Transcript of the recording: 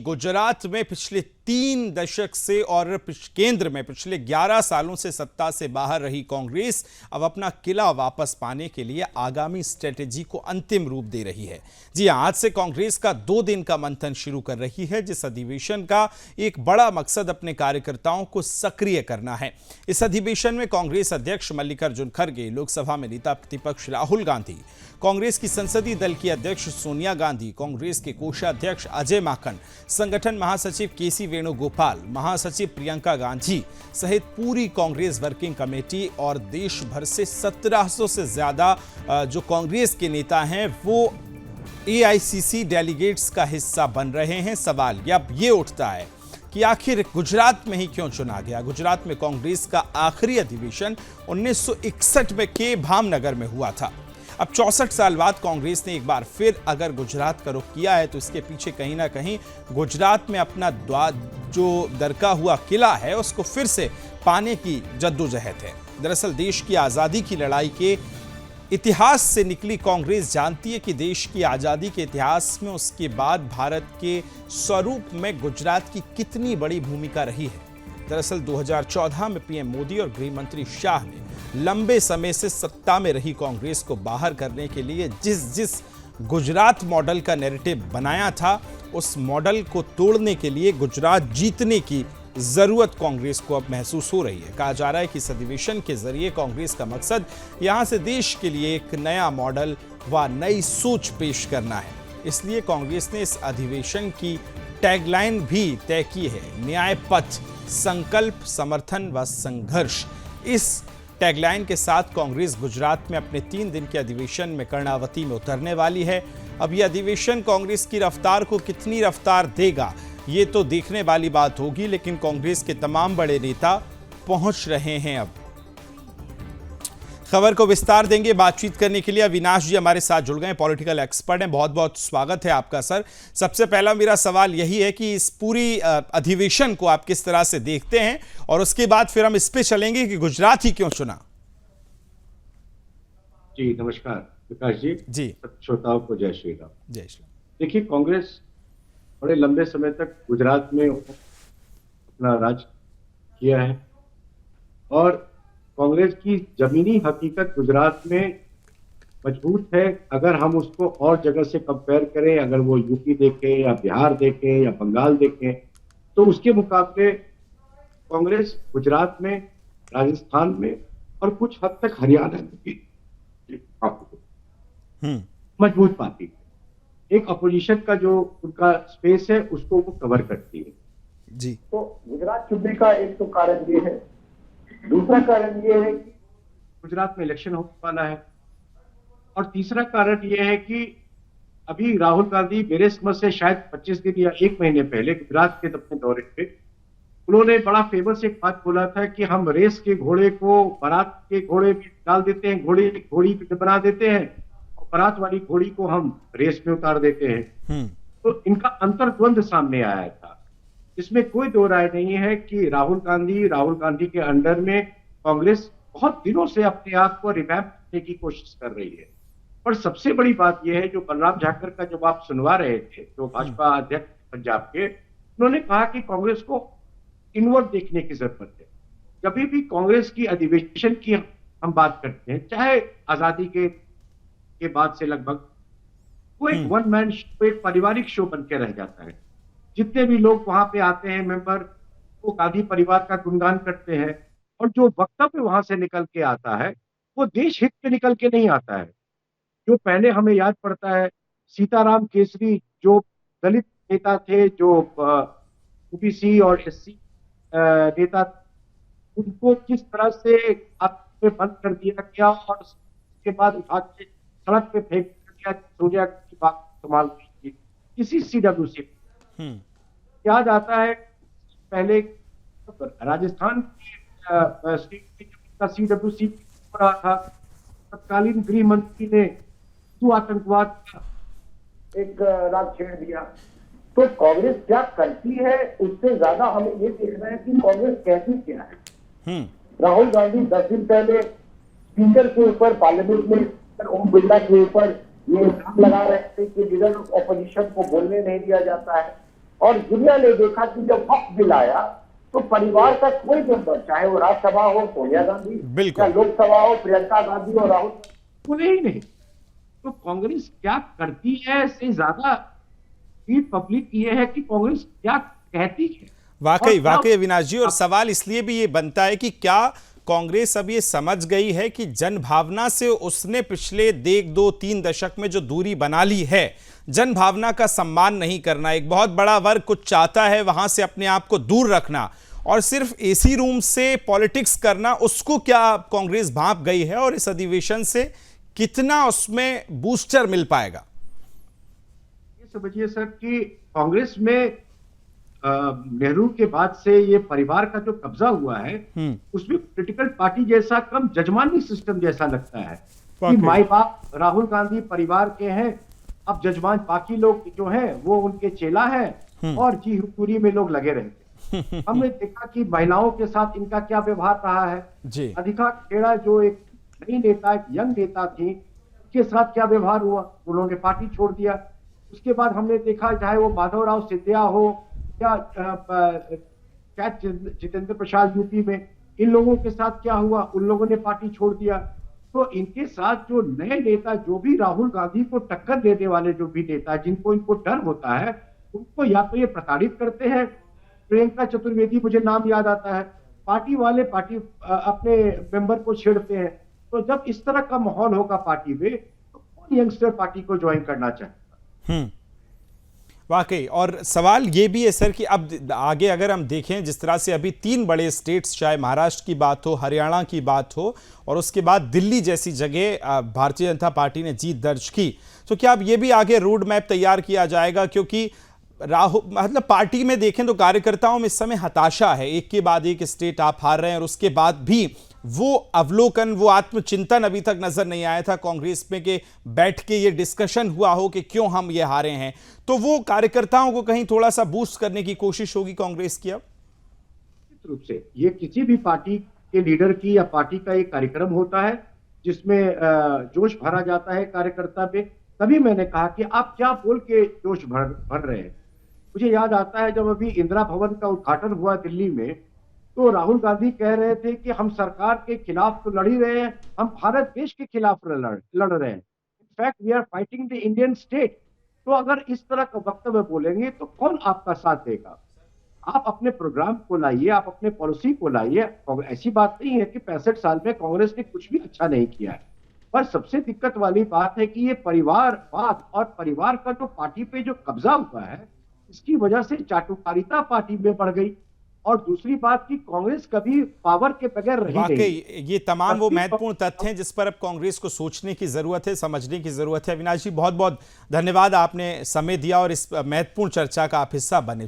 गुजरात में पिछले 3 दशक से और केंद्र में पिछले 11 सालों से सत्ता से बाहर रही कांग्रेस अब अपना किला वापस पाने के लिए आगामी स्ट्रेटेजी को अंतिम रूप दे रही है। जी हां, आज से कांग्रेस का 2 दिन का मंथन शुरू कर रही है, जिस अधिवेशन का एक बड़ा मकसद अपने कार्यकर्ताओं को सक्रिय करना है। इस अधिवेशन में कांग्रेस अध्यक्ष मल्लिकार्जुन खड़गे, लोकसभा में नेता प्रतिपक्ष राहुल गांधी, कांग्रेस की संसदीय दल की अध्यक्ष सोनिया गांधी, कांग्रेस के कोषाध्यक्ष अजय माकन, संगठन महासचिव केसी वेणुगोपाल, महासचिव प्रियंका गांधी सहित पूरी कांग्रेस वर्किंग कमेटी और देश भर से 1700 से ज्यादा जो कांग्रेस के नेता हैं वो एआईसीसी डेलीगेट्स का हिस्सा बन रहे हैं। सवाल अब ये उठता है कि आखिर गुजरात में ही क्यों चुना गया। गुजरात में कांग्रेस का आखिरी अधिवेशन 1961 में के भावनगर में हुआ था। अब 64 साल बाद कांग्रेस ने एक बार फिर अगर गुजरात का रुख किया है तो इसके पीछे कहीं ना कहीं गुजरात में अपना जो दरका हुआ किला है उसको फिर से पाने की जद्दोजहद है। दरअसल देश की आजादी की लड़ाई के इतिहास से निकली कांग्रेस जानती है कि देश की आजादी के इतिहास में उसके बाद भारत के स्वरूप में गुजरात की कितनी बड़ी भूमिका रही है। दरअसल 2014 में पीएम मोदी और गृह मंत्री शाह ने लंबे समय से सत्ता में रही कांग्रेस को बाहर करने के लिए जिस गुजरात मॉडल का नैरेटिव बनाया था, उस मॉडल को तोड़ने के लिए गुजरात जीतने की जरूरत कांग्रेस को अब महसूस हो रही है। कहा जा रहा है कि इस अधिवेशन के जरिए कांग्रेस का मकसद यहां से देश के लिए एक नया मॉडल व नई सोच पेश करना है। इसलिए कांग्रेस ने इस अधिवेशन की टैगलाइन भी तय की है, न्याय पथ, संकल्प, समर्थन व संघर्ष। इस टैगलाइन के साथ कांग्रेस गुजरात में अपने 3 दिन के अधिवेशन में कर्णावती में उतरने वाली है। अब यह अधिवेशन कांग्रेस की रफ्तार को कितनी रफ्तार देगा ये तो देखने वाली बात होगी, लेकिन कांग्रेस के तमाम बड़े नेता पहुंच रहे हैं। अब खबर को विस्तार देंगे। बातचीत करने के लिए अविनाश जी हमारे साथ जुड़ गए, पॉलिटिकल एक्सपर्ट हैं। बहुत बहुत स्वागत है आपका सर। सबसे पहला मेरा सवाल यही है कि इस पूरी अधिवेशन को आप किस तरह से देखते हैं और उसके बाद फिर हम इस पे चलेंगे कि गुजरात ही क्यों चुना। जी नमस्कार विकास जी। जी श्रोताओं को जय श्री राम। जय श्री राम। देखिए, कांग्रेस बड़े लंबे समय तक गुजरात में अपना राज किया है और कांग्रेस की जमीनी हकीकत गुजरात में मजबूत है। अगर हम उसको और जगह से कंपेयर करें, अगर वो यूपी देखें या बिहार देखें या बंगाल देखें, तो उसके मुकाबले कांग्रेस गुजरात में, राजस्थान में और कुछ हद तक हरियाणा में भी मजबूत पार्टी है। एक अपोजिशन का जो उनका स्पेस है उसको वो कवर करती है। जी तो गुजरात चुनने का एक तो कारण ये है, दूसरा कारण ये है कि गुजरात में इलेक्शन होने वाला है और तीसरा कारण ये है कि अभी राहुल गांधी मेरे समझ से शायद 25 दिन या 1 महीने पहले गुजरात के अपने दौरे पे उन्होंने बड़ा फेमस एक बात बोला था कि हम रेस के घोड़े को बारात के घोड़े में डाल देते हैं, घोड़ी बना देते हैं, बारात वाली घोड़ी को हम रेस में उतार देते हैं। तो इनका अंतर्द्वंद सामने आया था। इसमें कोई दो राय नहीं है कि राहुल गांधी के अंडर में कांग्रेस बहुत दिनों से अपने आप को रिवैम्प करने की कोशिश कर रही है। पर सबसे बड़ी बात यह है, जो बलराम झाकर का जब आप सुनवा रहे थे, जो भाजपा अध्यक्ष पंजाब के, उन्होंने कहा कि कांग्रेस को इनवर्ड देखने की जरूरत है। कभी भी कांग्रेस की अधिवेशन की हम बात करते हैं, चाहे आजादी के बाद से लगभग, वो एक वन मैन शो, एक पारिवारिक शो बन के रह जाता है। जितने भी लोग वहां पे आते हैं मेंबर, वो गांधी परिवार का गुणगान करते हैं और जो वक्तव्य वहां से निकल के आता है वो देश हित के निकल के नहीं आता है। जो पहले हमें याद पड़ता है, सीताराम केसरी जो दलित नेता थे, जो ओबीसी और एससी नेता, उनको किस तरह से बंद कर दिया गया और उसके बाद उठा के सड़क पे फेंक दिया। सोनिया की बात इस्तेमाल की किसी सीडब्ल्यूसी याद आता है, पहले राजस्थान का सीडब्ल्यूसी रहा था, तत्कालीन गृह मंत्री ने आतंकवाद का एक राग छेड़ दिया। तो कांग्रेस क्या करती है उससे ज्यादा हमें ये देखना है कि कांग्रेस कहती क्या है। राहुल गांधी 10 दिन पहले स्पीकर के ऊपर पार्लियामेंट में ओम बिरला के ऊपर ये इल्जाम लगा रहे थे कि लीडर ऑफ ऑपोजिशन को बोलने नहीं दिया जाता है और दुनिया ने देखा कि जब वक्त बिल आया तो परिवार का कोई मेंबर, चाहे वो राज्यसभा हो सोनिया गांधी, बिल्कुल। या लोकसभा हो प्रियंका गांधी और राहुल, बोले ही नहीं। तो कांग्रेस क्या करती है से ज्यादा पीठ पब्लिक ये है कि कांग्रेस क्या कहती है। वाकई और वाकई अविनाश जी, और सवाल इसलिए भी ये बनता है कि क्या कांग्रेस अब ये समझ गई है कि जन भावना से उसने पिछले 1-2-3 दशक में जो दूरी बना ली है, जन भावना का सम्मान नहीं करना, एक बहुत बड़ा वर्ग कुछ चाहता है वहां से अपने आप को दूर रखना और सिर्फ एसी रूम से पॉलिटिक्स करना, उसको क्या कांग्रेस भांप गई है और इस अधिवेशन से कितना उसमें बूस्टर मिल पाएगा? ये समझिए सर कि कांग्रेस में नेहरू के बाद से ये परिवार का जो कब्जा हुआ है उसमें पॉलिटिकल पार्टी जैसा कम जजमानी सिस्टम जैसा लगता है कि माई बाप राहुल गांधी परिवार के हैं, अब जजमान बाकी लोग जो हैं वो उनके चेला है और जी हुजूरी में लोग लगे रहते। हमने देखा कि महिलाओं के साथ इनका क्या व्यवहार रहा है जी। अधिका खेड़ा जो एक नई नेता, एक यंग नेता थी, उसके साथ क्या व्यवहार हुआ, उन्होंने पार्टी छोड़ दिया। उसके बाद हमने देखा चाहे वो माधवराव सिंधिया हो या जितेंद्र प्रसाद यूपी में, इन लोगों के साथ क्या हुआ, उन लोगों ने पार्टी छोड़ दिया। तो इनके साथ जो नए नेता, जो भी राहुल गांधी को टक्कर देने वाले जो भी नेता जिनको इनको डर होता है, उनको या तो ये प्रताड़ित करते हैं। प्रियंका चतुर्वेदी मुझे नाम याद आता है, पार्टी वाले पार्टी अपने मेंबर को छेड़ते हैं। तो जब इस तरह का माहौल होगा पार्टी में तो कौन यंगस्टर पार्टी को ज्वाइन करना चाहेगा? वाकई, और सवाल ये भी है सर कि अब आगे अगर हम देखें जिस तरह से अभी 3 बड़े स्टेट्स, चाहे महाराष्ट्र की बात हो, हरियाणा की बात हो और उसके बाद दिल्ली जैसी जगह भारतीय जनता पार्टी ने जीत दर्ज की, तो क्या अब ये भी आगे रोड मैप तैयार किया जाएगा? क्योंकि राहुल मतलब पार्टी में देखें तो कार्यकर्ताओं में इस समय हताशा है, एक के बाद एक स्टेट आप हार रहे हैं और उसके बाद भी वो अवलोकन, वो आत्मचिंतन अभी तक नजर नहीं आया था कांग्रेस में कि बैठ के ये डिस्कशन हुआ हो कि क्यों हम ये हारे हैं। तो वो कार्यकर्ताओं को कहीं थोड़ा सा बूस्ट करने की कोशिश होगी कांग्रेस की। अब निश्चित रूप से ये किसी भी पार्टी के लीडर की या पार्टी का एक कार्यक्रम होता है जिसमें जोश भरा जाता है कार्यकर्ता पे। तभी मैंने कहा कि आप क्या बोल के जोश भर रहे हैं। मुझे याद आता है जब अभी इंदिरा भवन का उद्घाटन हुआ दिल्ली में, तो राहुल गांधी कह रहे थे कि हम सरकार के खिलाफ तो लड़ ही रहे हैं, हम भारत देश के खिलाफ लड़ रहे हैं, in fact we are fighting the Indian state. तो अगर इस तरह का वक्तव्य बोलेंगे तो कौन आपका साथ देगा? आप अपने प्रोग्राम को लाइए, आप अपने पॉलिसी को लाइए। ऐसी बात नहीं है कि 65 साल में कांग्रेस ने कुछ भी अच्छा नहीं किया है, पर सबसे दिक्कत वाली बात है कि ये परिवारवाद और परिवार का जो पार्टी पे जो कब्जा हुआ है, इसकी वजह से चाटुकारिता पार्टी में बढ़ गई। और दूसरी बात कि कांग्रेस कभी पावर के बगैर रही नहीं। वाकई ये तमाम वो महत्वपूर्ण तथ्य हैं जिस पर अब कांग्रेस को सोचने की जरूरत है, समझने की जरूरत है। अविनाश जी, बहुत बहुत धन्यवाद, आपने समय दिया और इस महत्वपूर्ण चर्चा का आप हिस्सा बने।